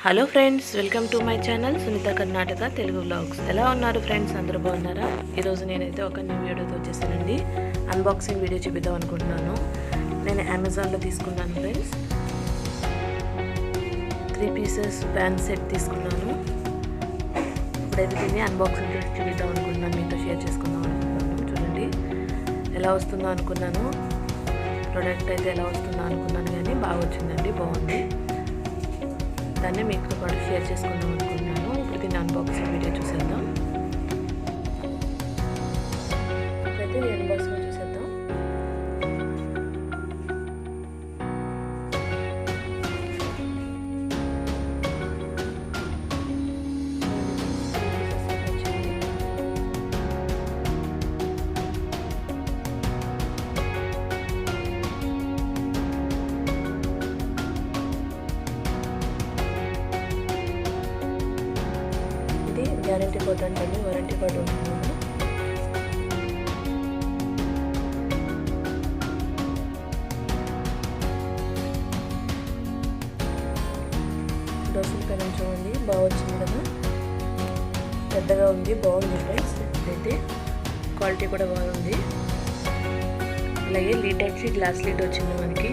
Hello friends, welcome to my channel Sunitha Karnataka Telugu vlogs. ఎలా ఉన్నారు friends? అందరూ బాగున్నారా? ఈరోజు నేనైతే ఒక న్యూ వీడియోతో వచ్చేసానండి. అన్బాక్సింగ్ వీడియో చూపిద్దాం అనుకుంటున్నాను. నేను అమెజాన్లో తీసుకున్నాను ఫ్రెండ్స్. 3 పీసెస్ ప్యాన్ సెట్ తీసుకున్నాను. ఇప్పుడైతే దీన్ని అన్బాక్సింగ్ చేసి చూపిద్దాం అనుకుంటున్నాను, మీతో షేర్ చేసుకుందాం అనుకుంటున్నాను. చూడండి ఎలా వస్తుందో అనుకున్నాను, ప్రోడక్ట్ అయితే ఎలా వస్తుందో అనుకున్నాను, కానీ బాగా వచ్చిందండి, బాగుంది. దాన్ని మీతో పాటు షేర్ చేసుకుందాం అనుకుంటున్నాను. ఇప్పుడు దీన్ని అన్బాక్సింగ్ వీడియో చూసేద్దాం. ఇప్పుడైతే అన్బాక్సింగ్ చూసేద్దాం. గ్యారంటీ కార్డు అంటే వారంటీ కార్డు ఉంటుంది. దోశల పెనం చూడండి, బాగా వచ్చింది కదా, పెద్దగా ఉంది, బాగుంది ఫ్రెండ్స్. ఇదైతే క్వాలిటీ కూడా బాగుంది. అలాగే లిడ్ వచ్చి గ్లాస్ లిడ్ వచ్చింది మనకి.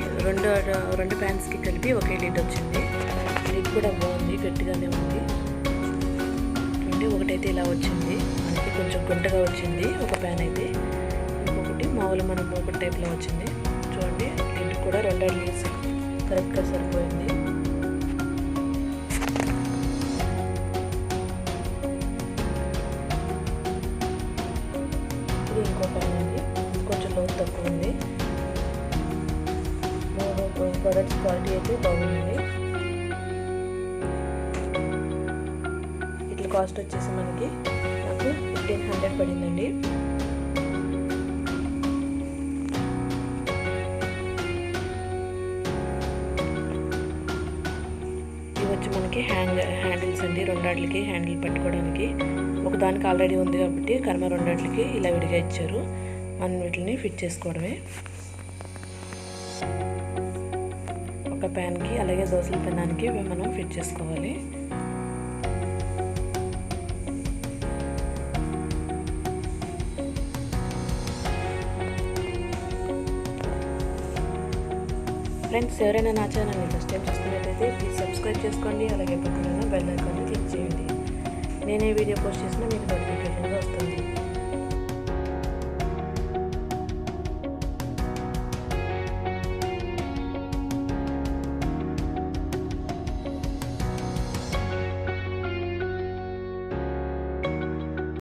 రెండు ప్యాన్స్కి కలిపి ఒకే లిడ్ వచ్చింది. లిడ్ కూడా బాగుంది, గట్టిగానే ఉంది. ఒకటైతే ఇలా వచ్చింది మనకి, కొంచెం గుంటగా వచ్చింది ఒక ప్యాన్ అయితే. ఇంకొకటి మామూలు మనం మూకుడు టైప్లో వచ్చింది. చూడండి లిడ్ కూడా 2 లీవ్స్ కరెక్ట్గా సరిపోయింది. ఇది ఇంకో ప్యాన్ అండి, కొంచెం లోతు తక్కువ ఉంది. 3 ప్రొడక్ట్స్ క్వాలిటీ అయితే బాగుంది. కాస్ట్ వచ్చేసి మనకి నాకు 1500 పడిందండి. ఇవి వచ్చి మనకి హ్యాండిల్స్ అండి, రెండాట్లకి హ్యాండిల్ పట్టుకోవడానికి. ఒకదానికి ఆల్రెడీ ఉంది కాబట్టి కర్మ రెండాట్లకి ఇలా విడిగా ఇచ్చారు. మనం వీటిని ఫిట్ చేసుకోవడమే. ఒక ప్యాన్కి అలాగే దోశల పెనానికి మనం ఫిట్ చేసుకోవాలి. ఫ్రెండ్స్, ఎవరైనా నా ఛానల్ని ఫస్ట్ టైం చూస్తున్నట్టయితే ప్లీజ్ సబ్స్క్రైబ్ చేసుకోండి. అలాగే పక్కన బెల్ ఐకాన్ని క్లిక్ చేయండి. నేనే వీడియో పోస్ట్ చేసినా మీకు నోటిఫికేషన్గా వస్తుంది.